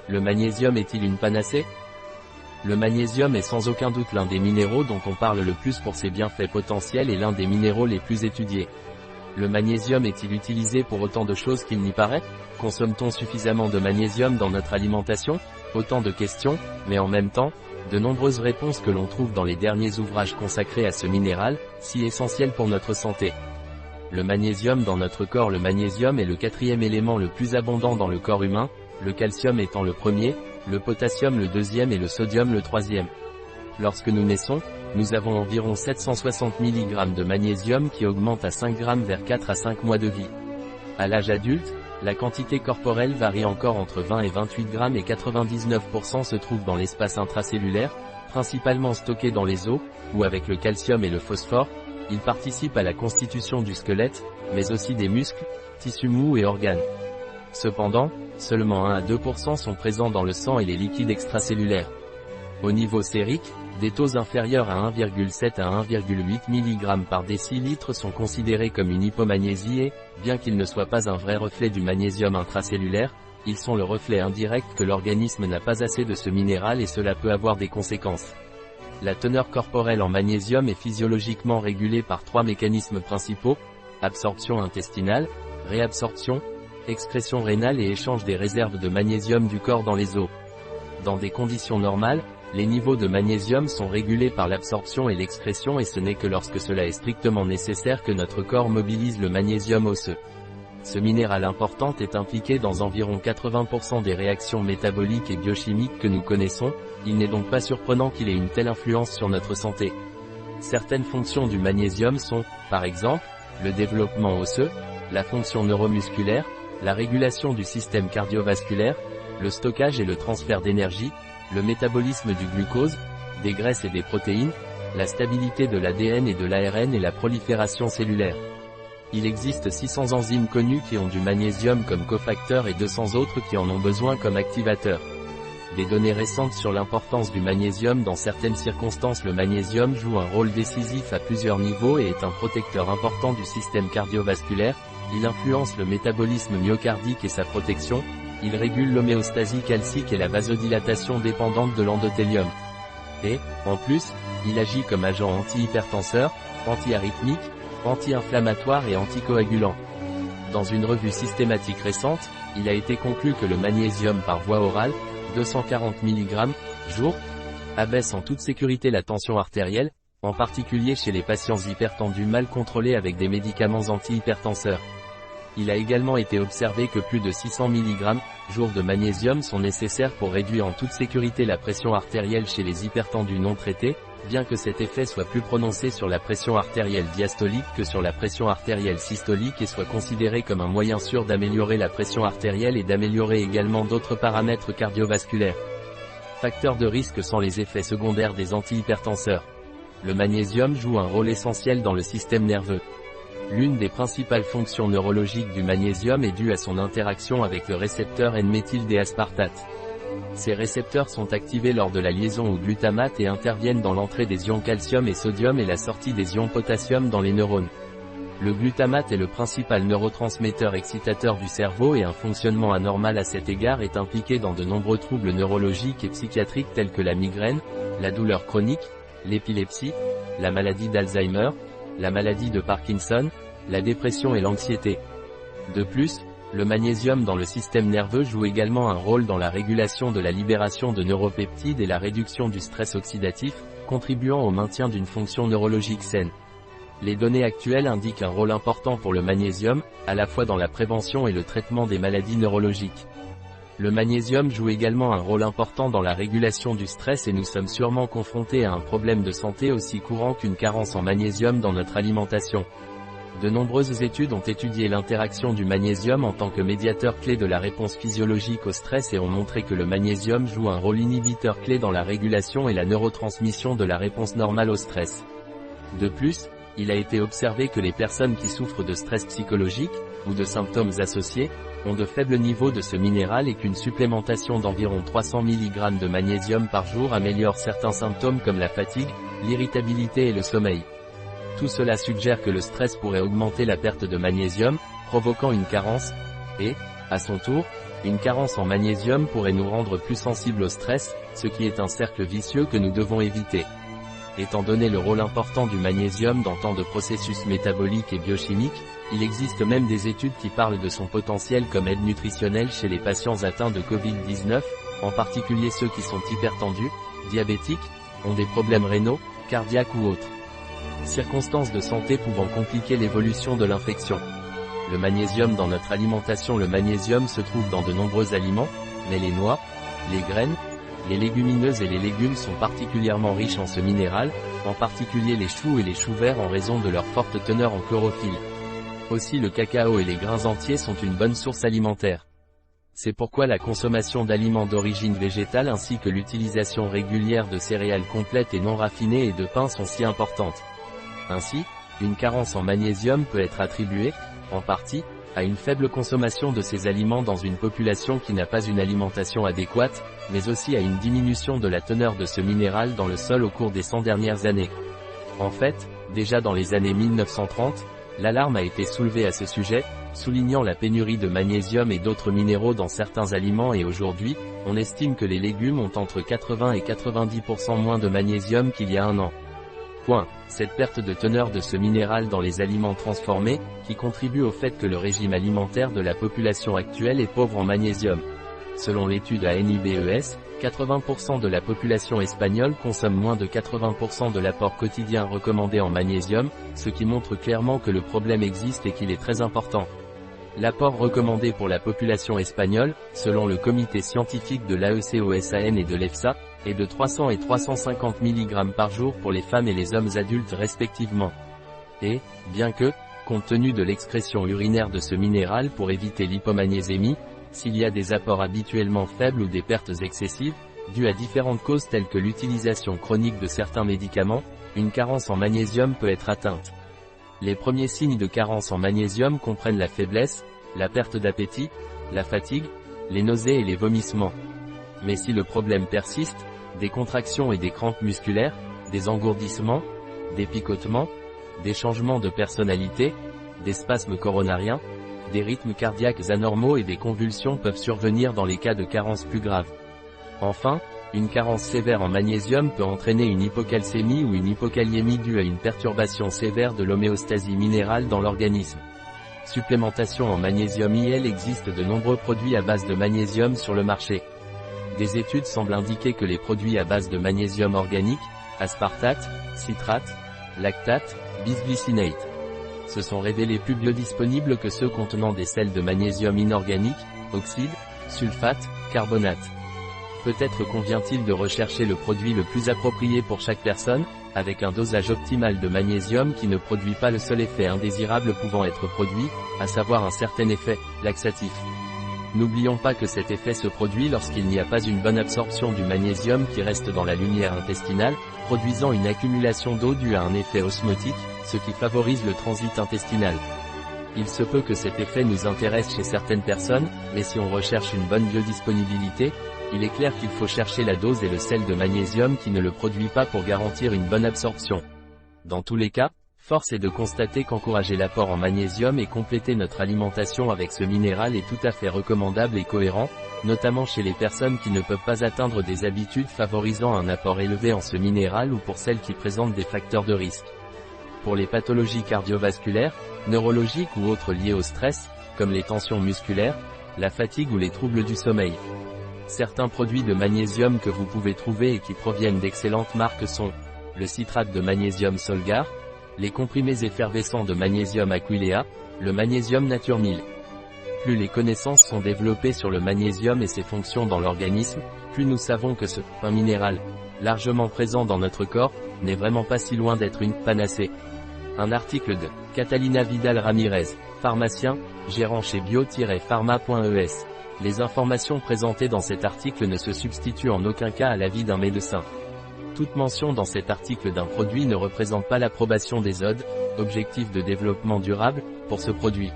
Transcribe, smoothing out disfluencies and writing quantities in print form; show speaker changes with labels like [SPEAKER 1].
[SPEAKER 1] Le magnésium est-il une panacée? Le magnésium est sans aucun doute l'un des minéraux dont on parle le plus pour ses bienfaits potentiels et l'un des minéraux les plus étudiés. Le magnésium est-il utilisé pour autant de choses qu'il n'y paraît? Consomme-t-on suffisamment de magnésium dans notre alimentation? Autant de questions, mais en même temps, de nombreuses réponses que l'on trouve dans les derniers ouvrages consacrés à ce minéral, si essentiel pour notre santé. Le magnésium dans notre corps. Le magnésium est le quatrième élément le plus abondant dans le corps humain, le calcium étant le premier, le potassium le deuxième et le sodium le troisième. Lorsque nous naissons, nous avons environ 760 mg de magnésium qui augmente à 5 g vers 4 à 5 mois de vie. À l'âge adulte, la quantité corporelle varie encore entre 20 et 28 g et 99% se trouve dans l'espace intracellulaire, principalement stocké dans les os, où avec le calcium et le phosphore, il participe à la constitution du squelette, mais aussi des muscles, tissus mous et organes. Cependant, seulement 1 à 2% sont présents dans le sang et les liquides extracellulaires. Au niveau sérique, des taux inférieurs à 1,7 à 1,8 mg par décilitre sont considérés comme une hypomagnésie et, bien qu'ils ne soient pas un vrai reflet du magnésium intracellulaire, ils sont le reflet indirect que l'organisme n'a pas assez de ce minéral et cela peut avoir des conséquences. La teneur corporelle en magnésium est physiologiquement régulée par 3 mécanismes principaux: absorption intestinale, réabsorption, excrétion rénale et échange des réserves de magnésium du corps dans les os. Dans des conditions normales, les niveaux de magnésium sont régulés par l'absorption et l'excrétion et ce n'est que lorsque cela est strictement nécessaire que notre corps mobilise le magnésium osseux. Ce minéral important est impliqué dans environ 80% des réactions métaboliques et biochimiques que nous connaissons, il n'est donc pas surprenant qu'il ait une telle influence sur notre santé. Certaines fonctions du magnésium sont, par exemple, le développement osseux, la fonction neuromusculaire, la régulation du système cardiovasculaire, le stockage et le transfert d'énergie, le métabolisme du glucose, des graisses et des protéines, la stabilité de l'ADN et de l'ARN et la prolifération cellulaire. Il existe 600 enzymes connues qui ont du magnésium comme cofacteur et 200 autres qui en ont besoin comme activateur. Des données récentes sur l'importance du magnésium dans certaines circonstances. Le magnésium joue un rôle décisif à plusieurs niveaux et est un protecteur important du système cardiovasculaire, il influence le métabolisme myocardique et sa protection, il régule l'homéostasie calcique et la vasodilatation dépendante de l'endothélium. Et, en plus, il agit comme agent antihypertenseur, antiarythmique, anti-inflammatoire et anticoagulant. Dans une revue systématique récente, il a été conclu que le magnésium par voie orale, 240 mg, jour, abaisse en toute sécurité la tension artérielle, en particulier chez les patients hypertendus mal contrôlés avec des médicaments antihypertenseurs. Il a également été observé que plus de 600 mg, jour de magnésium sont nécessaires pour réduire en toute sécurité la pression artérielle chez les hypertendus non traités, bien que cet effet soit plus prononcé sur la pression artérielle diastolique que sur la pression artérielle systolique et soit considéré comme un moyen sûr d'améliorer la pression artérielle et d'améliorer également d'autres paramètres cardiovasculaires. Facteurs de risque sont les effets secondaires des antihypertenseurs. Le magnésium joue un rôle essentiel dans le système nerveux. L'une des principales fonctions neurologiques du magnésium est due à son interaction avec le récepteur N-méthyl-D-aspartate. Ces récepteurs sont activés lors de la liaison au glutamate et interviennent dans l'entrée des ions calcium et sodium et la sortie des ions potassium dans les neurones. Le glutamate est le principal neurotransmetteur excitateur du cerveau et un fonctionnement anormal à cet égard est impliqué dans de nombreux troubles neurologiques et psychiatriques tels que la migraine, la douleur chronique, l'épilepsie, la maladie d'Alzheimer, la maladie de Parkinson, la dépression et l'anxiété. De plus, le magnésium dans le système nerveux joue également un rôle dans la régulation de la libération de neuropeptides et la réduction du stress oxydatif, contribuant au maintien d'une fonction neurologique saine. Les données actuelles indiquent un rôle important pour le magnésium, à la fois dans la prévention et le traitement des maladies neurologiques. Le magnésium joue également un rôle important dans la régulation du stress et nous sommes sûrement confrontés à un problème de santé aussi courant qu'une carence en magnésium dans notre alimentation. De nombreuses études ont étudié l'interaction du magnésium en tant que médiateur clé de la réponse physiologique au stress et ont montré que le magnésium joue un rôle inhibiteur clé dans la régulation et la neurotransmission de la réponse normale au stress. De plus, il a été observé que les personnes qui souffrent de stress psychologique, ou de symptômes associés, ont de faibles niveaux de ce minéral et qu'une supplémentation d'environ 300 mg de magnésium par jour améliore certains symptômes comme la fatigue, l'irritabilité et le sommeil. Tout cela suggère que le stress pourrait augmenter la perte de magnésium, provoquant une carence, et, à son tour, Une carence en magnésium pourrait nous rendre plus sensibles au stress, ce qui est un cercle vicieux que nous devons éviter. Étant donné le rôle important du magnésium dans tant de processus métaboliques et biochimiques, il existe même des études qui parlent de son potentiel comme aide nutritionnelle chez les patients atteints de Covid-19, en particulier ceux qui sont hypertendus, diabétiques, ont des problèmes rénaux, cardiaques ou autres. Circonstances de santé pouvant compliquer l'évolution de l'infection. Le magnésium dans notre alimentation. Le magnésium se trouve dans de nombreux aliments, mais les noix, les graines, les légumineuses et les légumes sont particulièrement riches en ce minéral, en particulier les choux et les choux verts en raison de leur forte teneur en chlorophylle. Aussi le cacao et les grains entiers sont une bonne source alimentaire. C'est pourquoi la consommation d'aliments d'origine végétale ainsi que l'utilisation régulière de céréales complètes et non raffinées et de pain sont si importantes. Ainsi, une carence en magnésium peut être attribuée, en partie, à une faible consommation de ces aliments dans une population qui n'a pas une alimentation adéquate, mais aussi à une diminution de la teneur de ce minéral dans le sol au cours des 100 dernières années. En fait, déjà dans les années 1930, l'alarme a été soulevée à ce sujet, soulignant la pénurie de magnésium et d'autres minéraux dans certains aliments et aujourd'hui, on estime que les légumes ont entre 80 et 90% moins de magnésium qu'il y a un an. Cette perte de teneur de ce minéral dans les aliments transformés, qui contribue au fait que le régime alimentaire de la population actuelle est pauvre en magnésium. Selon l'étude ANIBES, 80% de la population espagnole consomme moins de 80% de l'apport quotidien recommandé en magnésium, ce qui montre clairement que le problème existe et qu'il est très important. L'apport recommandé pour la population espagnole, selon le comité scientifique de l'AECOSAN et de l'EFSA, est de 300 et 350 mg par jour pour les femmes et les hommes adultes respectivement. Et, bien que, compte tenu de l'excrétion urinaire de ce minéral pour éviter l'hypomagnésémie, s'il y a des apports habituellement faibles ou des pertes excessives, dues à différentes causes telles que l'utilisation chronique de certains médicaments, une carence en magnésium peut être atteinte. Les premiers signes de carence en magnésium comprennent la faiblesse, la perte d'appétit, la fatigue, les nausées et les vomissements. Mais si le problème persiste, des contractions et des crampes musculaires, des engourdissements, des picotements, des changements de personnalité, des spasmes coronariens, des rythmes cardiaques anormaux et des convulsions peuvent survenir dans les cas de carence plus grave. Enfin, une carence sévère en magnésium peut entraîner une hypocalcémie ou une hypokaliémie due à une perturbation sévère de l'homéostasie minérale dans l'organisme. Supplémentation en magnésium. Il existe de nombreux produits à base de magnésium sur le marché. Des études semblent indiquer que les produits à base de magnésium organique, aspartate, citrate, lactate, bisglycinate, se sont révélés plus biodisponibles que ceux contenant des sels de magnésium inorganiques, oxydes, sulfates, carbonates. Peut-être convient-il de rechercher le produit le plus approprié pour chaque personne, avec un dosage optimal de magnésium qui ne produit pas le seul effet indésirable pouvant être produit, à savoir un certain effet laxatif. N'oublions pas que cet effet se produit lorsqu'il n'y a pas une bonne absorption du magnésium qui reste dans la lumière intestinale, produisant une accumulation d'eau due à un effet osmotique, ce qui favorise le transit intestinal. Il se peut que cet effet nous intéresse chez certaines personnes, mais si on recherche une bonne biodisponibilité, il est clair qu'il faut chercher la dose et le sel de magnésium qui ne le produit pas pour garantir une bonne absorption. Dans tous les cas, force est de constater qu'encourager l'apport en magnésium et compléter notre alimentation avec ce minéral est tout à fait recommandable et cohérent, notamment chez les personnes qui ne peuvent pas atteindre des habitudes favorisant un apport élevé en ce minéral ou pour celles qui présentent des facteurs de risque. Pour les pathologies cardiovasculaires, neurologiques ou autres liées au stress, comme les tensions musculaires, la fatigue ou les troubles du sommeil. Certains produits de magnésium que vous pouvez trouver et qui proviennent d'excellentes marques sont le citrate de magnésium Solgar, les comprimés effervescents de magnésium Aquilea, le magnésium Nature 1000. Plus les connaissances sont développées sur le magnésium et ses fonctions dans l'organisme, plus nous savons que un minéral, largement présent dans notre corps, n'est vraiment pas si loin d'être une panacée. Un article de Catalina Vidal Ramirez, pharmacien, gérant chez bio-pharma.es. Les informations présentées dans cet article ne se substituent en aucun cas à l'avis d'un médecin. Toute mention dans cet article d'un produit ne représente pas l'approbation des ODD, Objectifs de développement durable, pour ce produit.